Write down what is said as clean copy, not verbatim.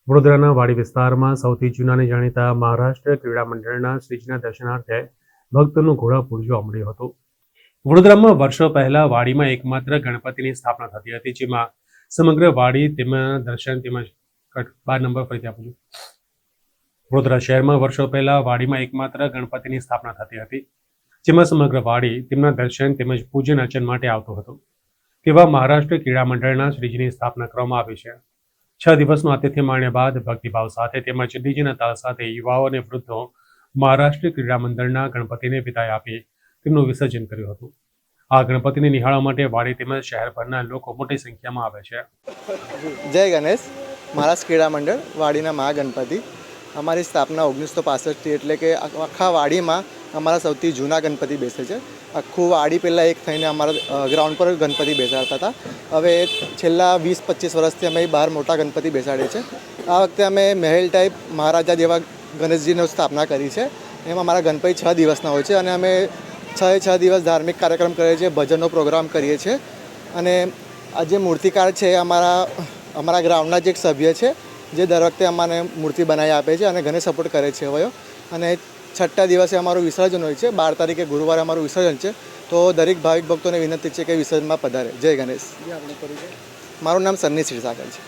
વડોદરાના વાડી વિસ્તારમાં સૌથી જૂના અને જાણીતા મહારાષ્ટ્ર ક્રીડા મંડળના શ્રીજીના દર્શનાર્થે ભક્તોનું ઘોડાપૂર જોવા મળ્યું હતું. વડોદરામાં વર્ષો પહેલા વાડીમાં એકમાત્ર ગણપતિની સ્થાપના થતી હતી, જેમાં સમગ્ર વાડી તેમના દર્શન તેમજ 12 નંબર ફરીથી આપું છું. વડોદરા શહેરમાં વર્ષો પહેલા વાડીમાં એકમાત્ર ગણપતિની સ્થાપના થતી હતી, જેમાં સમગ્ર વાડી તેમના દર્શન તેમજ પૂજન અર્ચન માટે આવતું હતું. તેવા મહારાષ્ટ્ર ક્રીડા મંડળના શ્રીજીની સ્થાપના કરવામાં આવી છે. 6 દિવસનું આતિથ્ય માણ્યા બાદ ભક્તિભાવ સાથે તેમજ ડીજેના તાલ સાથે યુવાઓ અને વૃદ્ધો મહારાષ્ટ્ર ક્રીડા મંડળના ગણપતિને વિદાય આપી તેમનું વિસર્જન કર્યું હતું. આ ગણપતિને નિહાળવા માટે વાડી તેમજ શહેરભરના લોકો મોટી સંખ્યામાં આવે છે. જય ગણેશ. મહારાષ્ટ્ર ક્રીડા મંડળ વાડીના મહાગણપતિ અમારી સ્થાપના 1965થી, એટલે કે આખા વાડીમાં અમારા સૌથી જૂના ગણપતિ બેસે છે. આખું વાડી પહેલાં એક થઈને અમારા ગ્રાઉન્ડ પર ગણપતિ બેસાડતા હતા. હવે છેલ્લા 20-25 વર્ષથી અમે બહાર મોટા ગણપતિ બેસાડીએ છીએ. આ વખતે અમે મહેલ ટાઈપ મહારાજા જેવા ગણેશજીની સ્થાપના કરી છે. એમાં અમારા ગણપતિ 6 દિવસના હોય છે અને અમે 6 દિવસ ધાર્મિક કાર્યક્રમ કરીએ છીએ, ભજનનો પ્રોગ્રામ કરીએ છીએ. અને આ જે મૂર્તિકાર છે એ અમારા ગ્રાઉન્ડના જ એક સભ્ય છે, જે દર વખતે અમને મૂર્તિ બનાવી આપે છે અને ઘણે સપોર્ટ કરે છે હવે. અને 6ઠ્ઠા દિવસે અમારું વિસર્જન હોય છે. 12 તારીખે ગુરુવારે અમારું વિસર્જન છે. તો દરેક ભાવિક ભક્તોને વિનંતી છે કે વિસર્જનમાં પધારે. જય ગણેશ. મારું નામ સન્ની ક્ષીરસાગર છે.